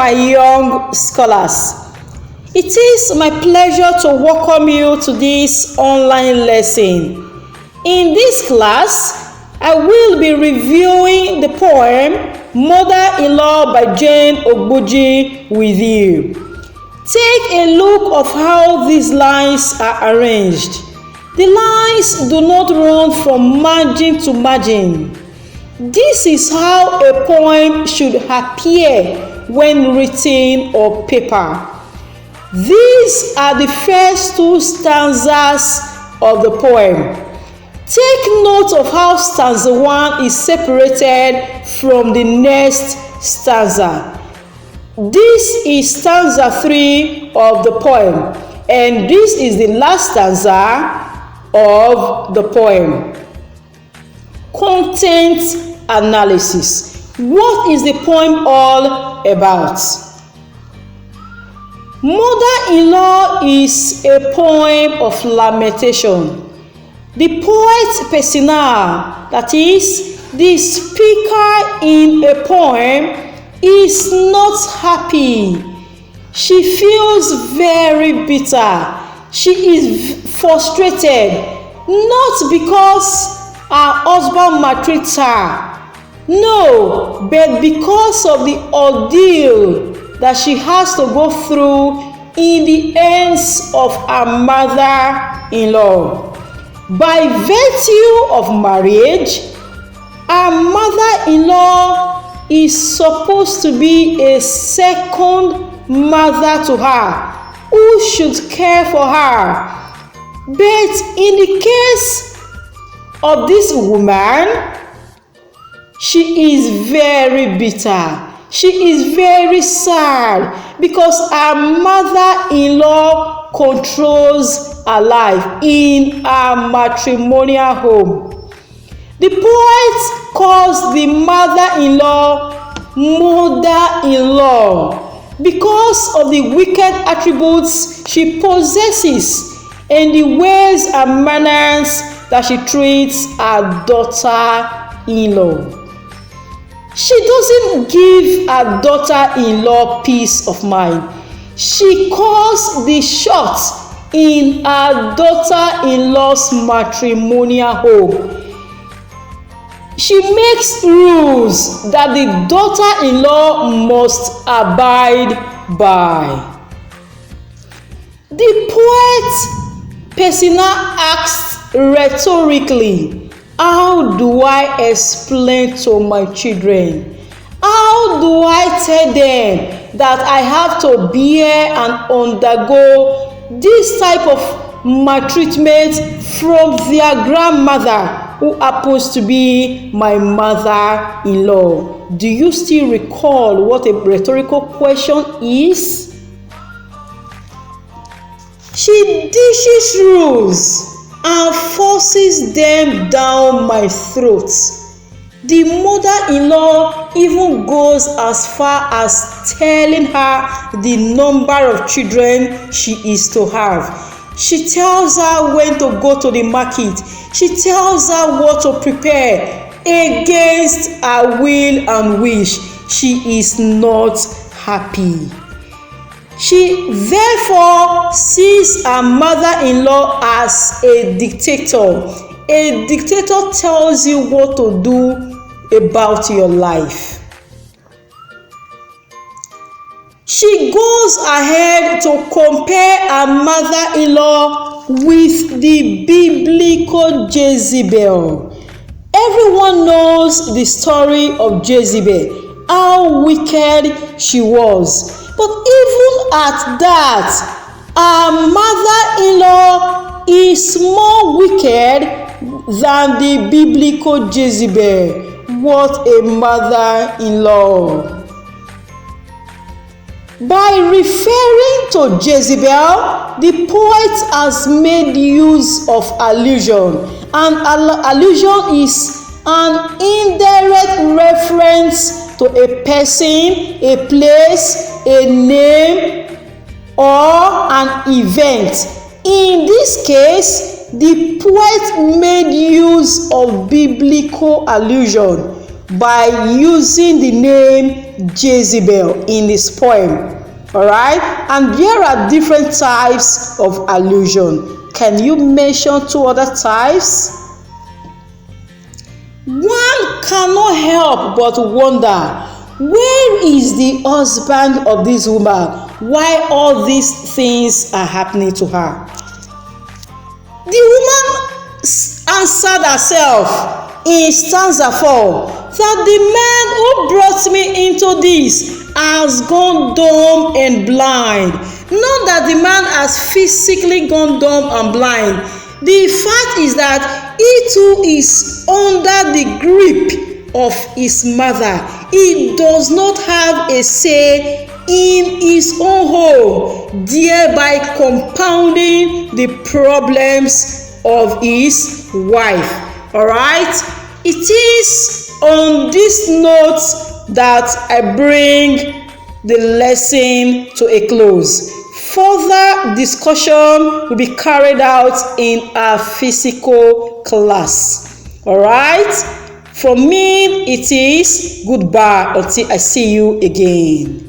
my young scholars. It is my pleasure to welcome you to this online lesson. In this class, I will be reviewing the poem Mother-in-Law by Jane Ogbuji with you. Take a look of how these lines are arranged. The lines do not run from margin to margin. This is how a poem should appear when written on paper. These are the first two stanzas of the poem. Take note of how stanza 1 is separated from the next stanza. This is stanza 3 of the poem, and this is the last stanza of the poem. Content analysis. What is the poem all about? Mother-in-Law is a poem of lamentation. The poet persona, that is, the speaker in a poem, is not happy. She feels very bitter. She is frustrated, not because her husband maltreats her, no, but because of the ordeal that she has to go through in the hands of her mother-in-law. By virtue of marriage, her mother-in-law is supposed to be a second mother to her, who should care for her. But in the case of this woman, she is very bitter. She is very sad because her mother-in-law controls her life in her matrimonial home. The poet calls the mother-in-law mother-in-law because of the wicked attributes she possesses and the ways and manners that she treats her daughter-in-law. She doesn't give her daughter-in-law peace of mind. She calls the shots in her daughter-in-law's matrimonial home. She makes rules that the daughter-in-law must abide by. The poet persona asks rhetorically, how do I explain to my children? How do I tell them that I have to bear and undergo this type of maltreatment from their grandmother, who happens to be my mother-in-law? Do you still recall what a rhetorical question is? She dishes rules and forces them down my throat. The mother-in-law even goes as far as telling her the number of children she is to have. She tells her when to go to the market. She tells her what to prepare. Against her will and wish, she is not happy. She therefore sees her mother-in-law as a dictator. A dictator tells you what to do about your life. She goes ahead to compare her mother-in-law with the biblical Jezebel. Everyone knows the story of Jezebel, how wicked she was. But even at that, her mother-in-law is more wicked than the biblical Jezebel. What a mother-in-law! By referring to Jezebel, the poet has made use of allusion. And allusion is an indirect reference to a person, a place, a name, or an event. In this case, the poet made use of biblical allusion by using the name Jezebel in this poem. Alright, and there are different types of allusion. Can you mention 2 other types? One cannot help but wonder, where is the husband of this woman? Why all these things are happening to her? The woman answered herself in stanza 4 that the man who brought me into this has gone dumb and blind. Not that the man has physically gone dumb and blind. The fact is that he too is under the grip of his mother. He does not have a say in his own home, thereby compounding the problems of his wife. Alright, it is on this note that I bring the lesson to a close. Further discussion will be carried out in our physical class. Alright, from me it is goodbye until I see you again.